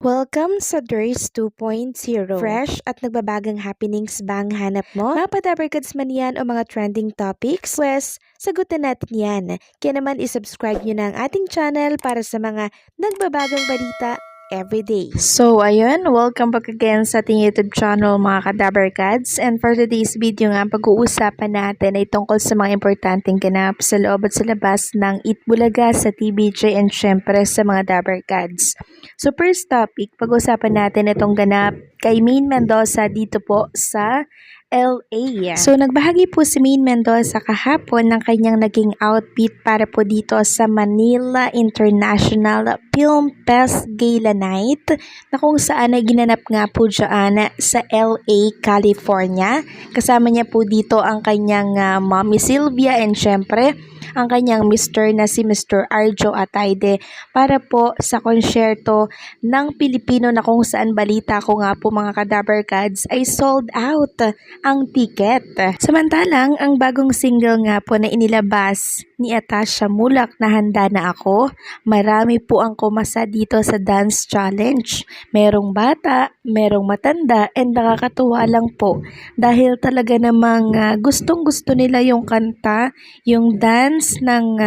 Welcome sa DRS 2.0. Fresh at nagbabagang happenings ba ang hanap mo? Mga padabarkads man yan o mga trending topics? Pwes, sagutan natin yan. Kaya naman isubscribe nyo na ang ating channel para sa mga nagbabagang balita everyday. So, ayun, welcome back again sa ating YouTube channel mga kadabarkads. And for today's video nga, pag-uusapan natin ay tungkol sa mga importanteng ganap sa loob at sa labas ng Itbulaga sa TVJ and syempre sa mga dabarkads. So, first topic, pag-uusapan natin itong ganap kay Maine Mendoza dito po sa LA. So, nagbahagi po si Maine Mendoza kahapon ng kanyang naging outfit para po dito sa Manila International Film Fest Gala Night na kung saan ay ginanap nga po dyan sa LA, California. Kasama niya po dito ang kanyang mommy Sylvia and syempre ang kanyang Mr. na si Mr. Arjo Atayde para po sa konsyerto ng Pilipino na kung saan balita ko nga po mga kadabarkads ay sold out ang ticket. Samantalang ang bagong single nga po na inilabas ni Atasha Mulak na Handa Na Ako, marami po ang kumasa dito sa dance challenge. Merong bata, merong matanda, and nakakatuwa lang po dahil talaga namang gustong gusto nila yung kanta, yung dance ng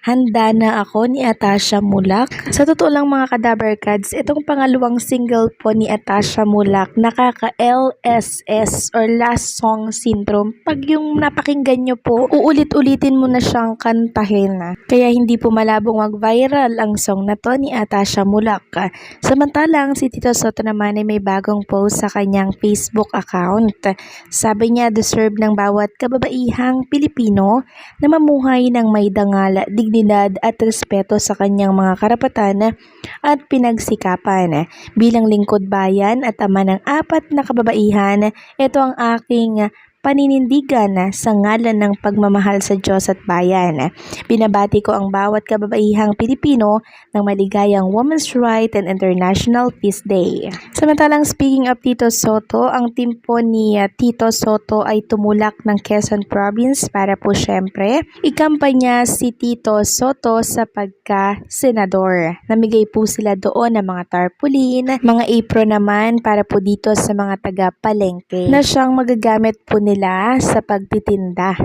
Handa Na Ako ni Atasha Mulak. Sa totoo lang mga kadabarkads, itong pangalawang single po ni Atasha Mulak, nakaka-LSS or last song syndrome. Pag yung napakinggan nyo po, uulit-ulitin mo na siyang kantahin. Kaya hindi po malabong mag-viral ang song na to ni Atasha Mulak. Samantalang si Tito Sotto naman ay may bagong post sa kanyang Facebook account. Sabi niya, deserve ng bawat kababaihang Pilipino na mamuhay ng may dangal, dignidad at respeto sa kanyang mga karapatan at pinagsikapan. Bilang lingkod bayan at ama ng 4 na kababaihan, ito ang aking paninindigan sa ngalan ng pagmamahal sa Diyos at bayan. Binabati ko ang bawat kababaihang Pilipino ng maligayang Women's Right and International Peace Day. Samantalang speaking of Tito Sotto, ang team po ni Tito Sotto ay tumulak ng Quezon Province para po syempre ikampanya si Tito Sotto sa pagka-senador. Namigay po sila doon ng mga tarpaulin, mga apron naman para po dito sa mga taga-palengke na siyang magagamit po nila sa pagtitinda.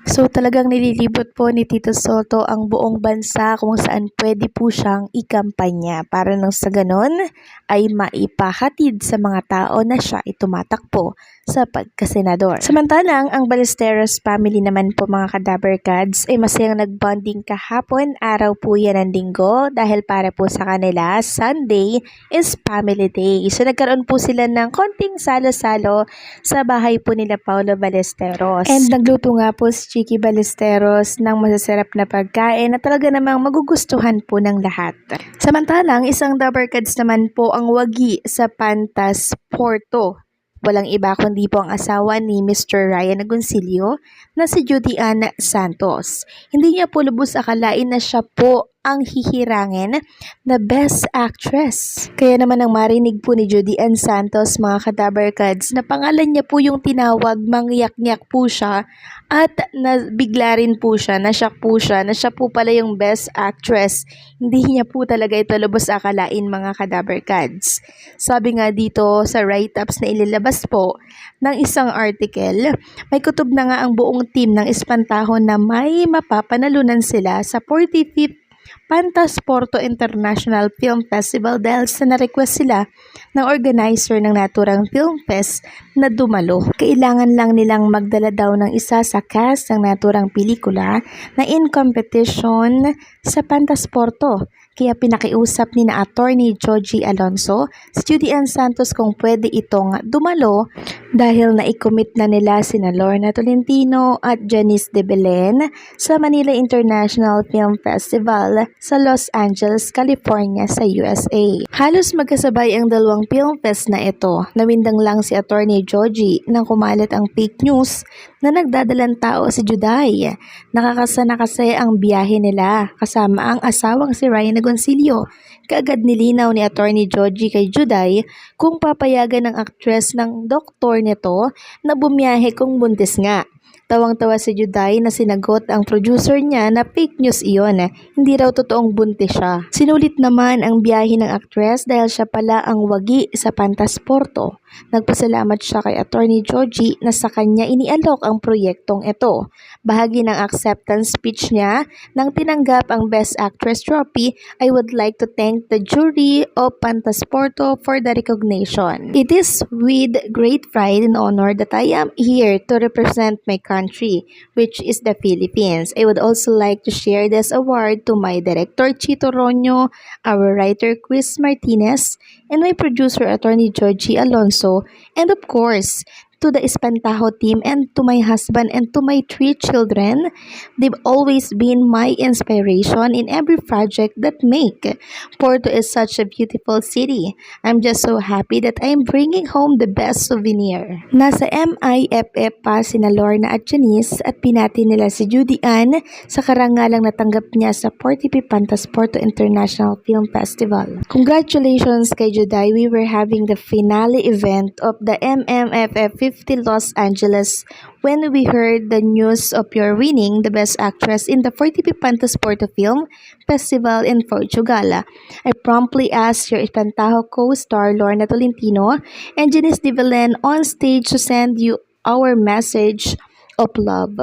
So talagang nililibot po ni Tito Sotto ang buong bansa kung saan pwede po siyang ikampanya para nang sa ganon ay maipahatid sa mga tao na siya ay tumatakbo sa pagkasenador. Samantalang ang Ballesteros family naman po mga kadabarkads ay masayang nagbonding kahapon, araw po yan ng linggo dahil para po sa kanila Sunday is family day. So nagkaroon po sila ng konting salo-salo sa bahay po nila Paulo Ballesteros. And nagluto nga po si Chicky Ballesteros ng masasarap na pagkain na talaga namang magugustuhan po ng lahat. Samantalang isang dabarkads naman po ang wagi sa Pantas Porto. Walang iba kundi po ang asawa ni Mr. Ryan Agoncillo na si Judy Ann Santos. Hindi niya po lubos akalain na siya po ang hihirangin na Best Actress. Kaya naman ang marinig po ni Judy Ann Santos mga kadabarkads na pangalan niya po yung tinawag, mangyak-nyak po siya at nabigla rin po siya, nashock po siya na siya po pala yung Best Actress. Hindi niya po talaga ito lubos akalain mga kadabarkads. Sabi nga dito sa write-ups na ilalabas po ng isang article, may kutob na nga ang buong team ng Espantahon na may mapapanalunan sila sa 45th Pantas Porto International Film Festival dahil sa na-request sila ng organizer ng naturang film fest na dumalo. Kailangan lang nilang magdala daw ng isa sa cast ng naturang pelikula na in competition sa Pantas Porto. Kaya pinakiusap ni na attorney Joji Alonso si Judy Ann Santos kung pwede itong dumalo dahil na-commit na nila sina Lorna Tolentino at Janice de Belen sa Manila International Film Festival sa Los Angeles, California sa USA. Halos magkasabay ang dalawang film fest na ito. Nawindang lang si attorney Joji nang kumalat ang fake news na nagdadalang tao si Juday. Nakakasana kasi ang biyahe nila kasama ang asawang si Ryan Agoncillo. Kaagad nilinaw ni attorney Joji kay Juday kung papayagan ng aktres ng doktor nito na bumiyahe kung buntis nga. Tawang-tawa si Juday na sinagot ang producer niya na fake news iyon. Hindi raw totoong buntis siya. Sinulit naman ang biyahe ng actress dahil siya pala ang wagi sa Pantasporto. Nagpasalamat siya kay Attorney Georgie na sa kanya inialok ang proyektong ito. Bahagi ng acceptance speech niya nang tinanggap ang Best Actress trophy, "I would like to thank the jury of Pantasporto for the recognition. It is with great pride and honor that I am here to represent my country, which is the Philippines. I would also like to share this award to my director Chito Ronyo, our writer Chris Martinez, and my producer Attorney Georgie Alonso, and of course, to the Espantajo team and to my husband and to my 3 children. They've always been my inspiration in every project that make. Porto is such a beautiful city. I'm just so happy that I'm bringing home the best souvenir." Nasa MIFF pa sina Lorna at Janice at pinati nila si Judy Ann sa karangalang natanggap niya sa 45 Pantasporto International Film Festival. Congratulations kay Juday. We were having the finale event of the MMFF 50 Los Angeles when we heard the news of your winning the Best Actress in the 45 Pantasporto Film Festival in Portugal. I promptly asked your Espantajo co-star Lorna Tolentino and Janice de Belen on stage to send you our message of love.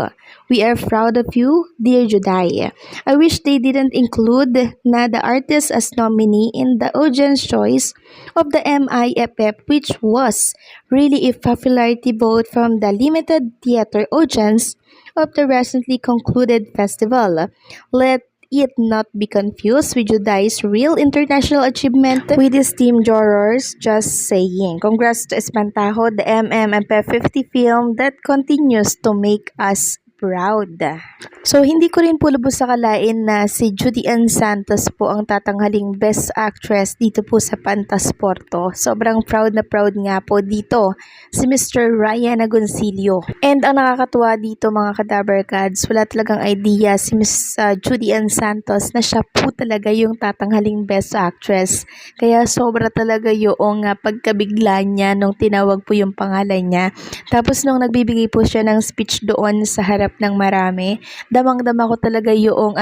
We are proud of you, dear Juday. I wish they didn't include na the artist as nominee in the audience choice of the MIFF, which was really a popularity vote from the limited theater audience of the recently concluded festival. Let it not be confused with Juday's real international achievement with his team jurors. Just saying. Congrats to Espantajo, the MMFF 50 film that continues to make us proud. So, hindi ko rin po lubos akalain na si Judy Ann Santos po ang tatanghaling Best Actress dito po sa Pantasporto. Sobrang proud na proud nga po dito si Mr. Ryan Agoncillo. And ang nakakatuwa dito mga Kadaver Gods, wala talagang idea si Miss Judy Ann Santos na siya po talaga yung tatanghaling Best Actress. Kaya sobra talaga yung pagkabigla niya nung tinawag po yung pangalan niya. Tapos nung nagbibigay po siya ng speech doon sa harap ng marami, damang-dama ko talaga yung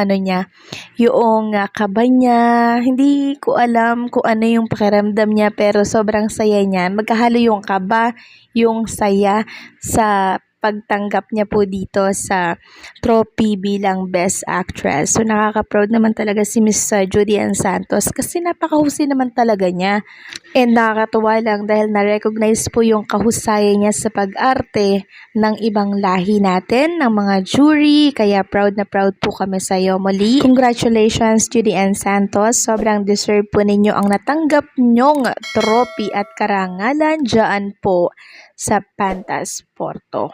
yung kaba niya. Hindi ko alam kung ano yung pakiramdam niya pero sobrang saya niya. Magkahalo yung kaba, yung saya sa pagtanggap niya po dito sa trophy bilang Best Actress. So nakaka-proud naman talaga si Miss Judy Ann Santos kasi napakahusay naman talaga niya. And nakakatuwa lang dahil na-recognize po yung kahusayan niya sa pag-arte ng ibang lahi natin, ng mga jury. Kaya proud na proud po kami sa iyo muli. Congratulations Judy Ann Santos. Sobrang deserve po ninyo ang natanggap nyong trophy at karangalan dyan po sa Pantasporto.